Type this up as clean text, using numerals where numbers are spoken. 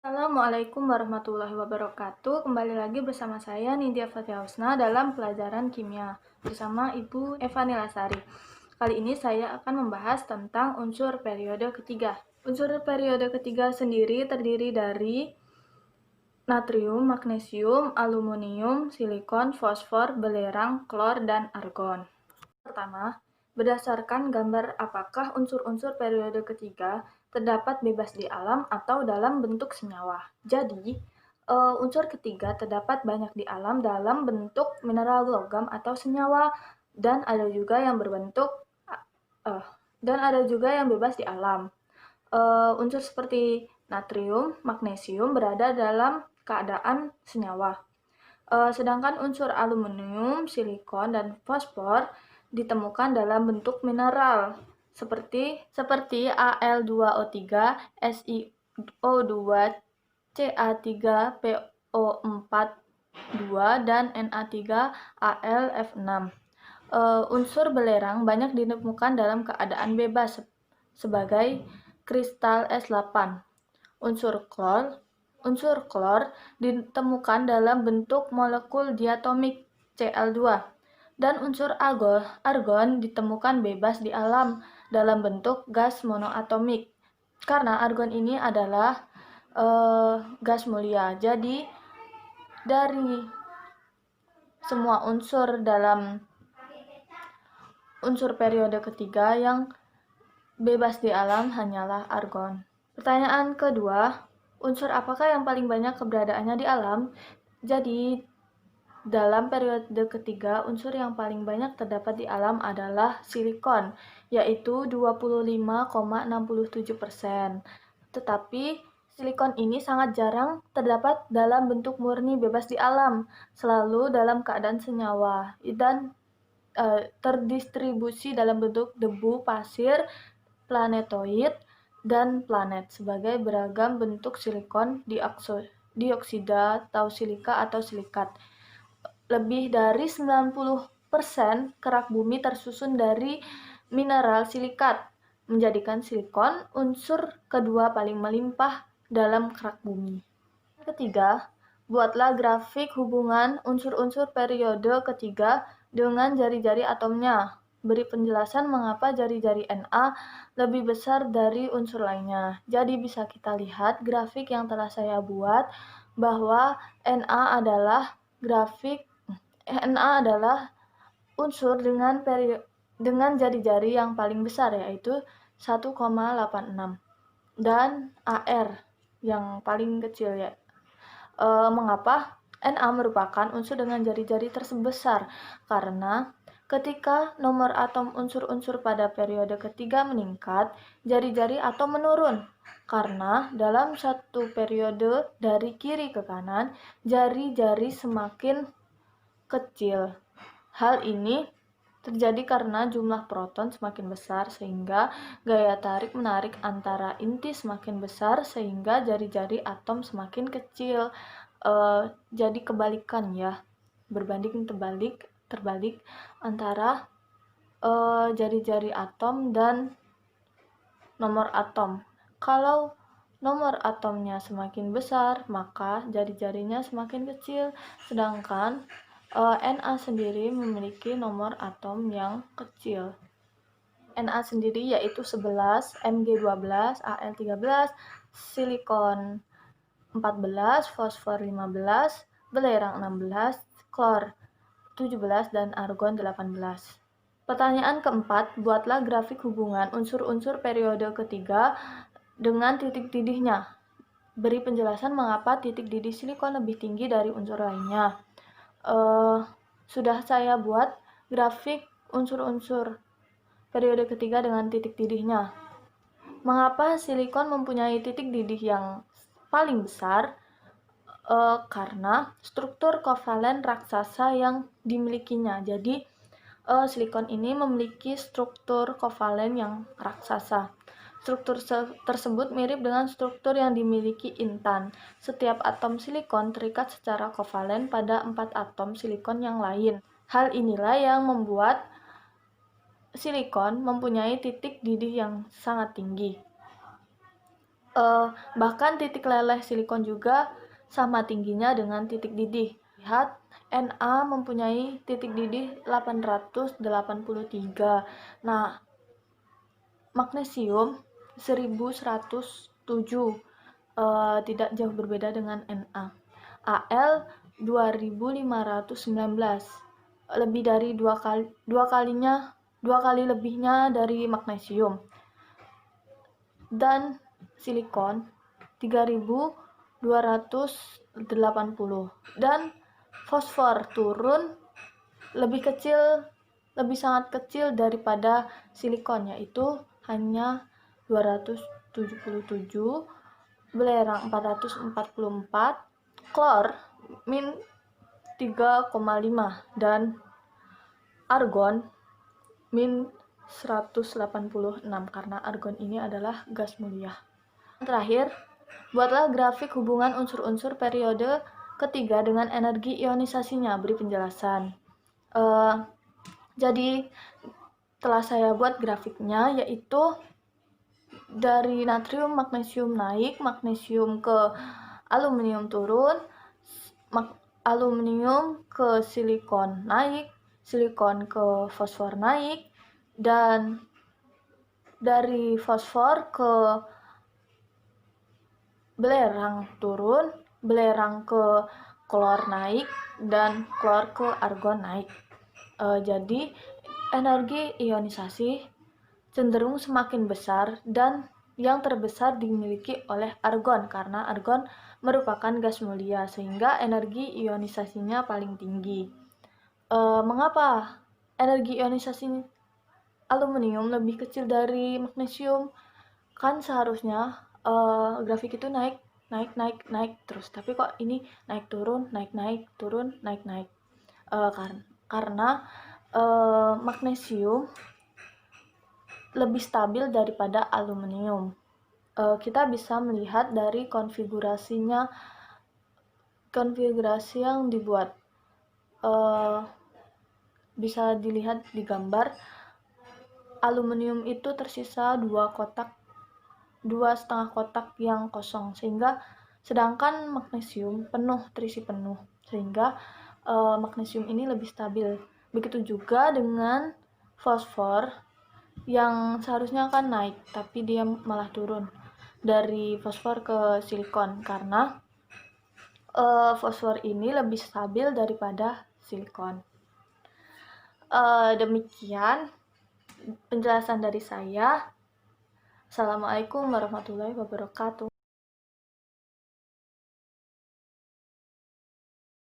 Assalamualaikum warahmatullahi wabarakatuh. Kembali lagi bersama saya Nindya Fathia Husna dalam pelajaran kimia bersama Ibu Eva Nilasari. Kali ini saya akan membahas tentang unsur periode ketiga. Unsur periode ketiga sendiri terdiri dari natrium, magnesium, aluminium, silikon, fosfor, belerang, klor, dan argon. Pertama, berdasarkan gambar apakah unsur-unsur periode ketiga terdapat bebas di alam atau dalam bentuk senyawa. Jadi, unsur ketiga terdapat banyak di alam dalam bentuk mineral logam atau senyawa dan ada juga yang berbentuk dan ada juga yang bebas di alam. Unsur seperti natrium, magnesium berada dalam keadaan senyawa. Sedangkan unsur aluminium, silikon, dan fosfor ditemukan dalam bentuk mineral seperti Al2O3, SiO2, Ca3PO4 2, dan Na3AlF6. Unsur belerang banyak ditemukan dalam keadaan bebas sebagai kristal S8. Unsur klor ditemukan dalam bentuk molekul diatomik Cl2 dan unsur argon ditemukan bebas di alam dalam bentuk gas monoatomik. Karena argon ini adalah gas mulia. Jadi dari semua unsur dalam unsur periode ketiga yang bebas di alam hanyalah argon. Pertanyaan kedua, unsur apakah yang paling banyak keberadaannya di alam? Jadi, dalam periode ketiga, unsur yang paling banyak terdapat di alam adalah silikon, yaitu 25,67%. Tetapi, silikon ini sangat jarang terdapat dalam bentuk murni bebas di alam, selalu dalam keadaan senyawa, dan terdistribusi dalam bentuk debu, pasir, planetoid, dan planet sebagai beragam bentuk silikon dioksida atau silika atau silikat. Lebih dari 90% kerak bumi tersusun dari mineral silikat, menjadikan silikon unsur kedua paling melimpah dalam kerak bumi. Ketiga, buatlah grafik hubungan unsur-unsur periode ketiga dengan jari-jari atomnya. Beri penjelasan mengapa jari-jari Na lebih besar dari unsur lainnya. Jadi bisa kita lihat grafik yang telah saya buat bahwa Na adalah unsur dengan jari-jari yang paling besar, yaitu 1,86, dan Ar yang paling kecil ya. Mengapa Na merupakan unsur dengan jari-jari terbesar? Karena ketika nomor atom unsur-unsur pada periode ketiga meningkat, jari-jari atom menurun. Karena dalam satu periode dari kiri ke kanan, jari-jari semakin kecil. Hal ini terjadi karena jumlah proton semakin besar sehingga gaya tarik-menarik antara inti semakin besar sehingga jari-jari atom semakin kecil. Jadi kebalikan ya, berbanding terbalik antara jari-jari atom dan nomor atom. Kalau nomor atomnya semakin besar, maka jari-jarinya semakin kecil, sedangkan Na sendiri memiliki nomor atom yang kecil. Na sendiri yaitu 11, Mg12, Al13, silikon 14, fosfor 15, belerang 16, klor 17, dan argon 18. Pertanyaan keempat, buatlah grafik hubungan unsur-unsur periode ketiga dengan titik didihnya. Beri penjelasan mengapa titik didih silikon lebih tinggi dari unsur lainnya. Sudah saya buat grafik unsur-unsur periode ketiga dengan titik didihnya. Mengapa silikon mempunyai titik didih yang paling besar? Karena struktur kovalen raksasa yang dimilikinya. Jadi silikon ini memiliki struktur kovalen yang raksasa. Struktur tersebut mirip dengan struktur yang dimiliki intan. Setiap atom silikon terikat secara kovalen pada 4 atom silikon yang lain. Hal inilah yang membuat silikon mempunyai titik didih yang sangat tinggi. Bahkan titik leleh silikon juga sama tingginya dengan titik didih. Lihat, Na mempunyai titik didih 883. Nah, magnesium 1107, tidak jauh berbeda dengan Na. Al 2519, lebih dari dua kali lebihnya dari magnesium. Dan silikon 3280, dan fosfor turun lebih sangat kecil daripada silikon, yaitu hanya 277, belerang 444, klor min 3,5, dan argon min 186, karena argon ini adalah gas mulia. Terakhir, buatlah grafik hubungan unsur-unsur periode ketiga dengan energi ionisasinya. Beri penjelasan. Jadi telah saya buat grafiknya, yaitu dari natrium magnesium naik, magnesium ke aluminium turun, aluminium ke silikon naik, silikon ke fosfor naik, dan dari fosfor ke belerang turun, belerang ke klor naik, dan klor ke argon naik. Jadi energi ionisasi cenderung semakin besar, dan yang terbesar dimiliki oleh argon karena argon merupakan gas mulia, sehingga energi ionisasinya paling tinggi. Mengapa energi ionisasi aluminium lebih kecil dari magnesium? Kan seharusnya grafik itu naik terus, tapi kok ini naik turun turun naik. Karena magnesium lebih stabil daripada aluminium. Kita bisa melihat dari konfigurasi yang dibuat. Bisa dilihat di gambar, aluminium itu tersisa 2,5 kotak yang kosong, sedangkan magnesium terisi penuh, sehingga magnesium ini lebih stabil. Begitu juga dengan fosfor yang seharusnya akan naik, tapi dia malah turun dari fosfor ke silikon karena fosfor ini lebih stabil daripada silikon. Demikian penjelasan dari saya. Assalamualaikum warahmatullahi wabarakatuh.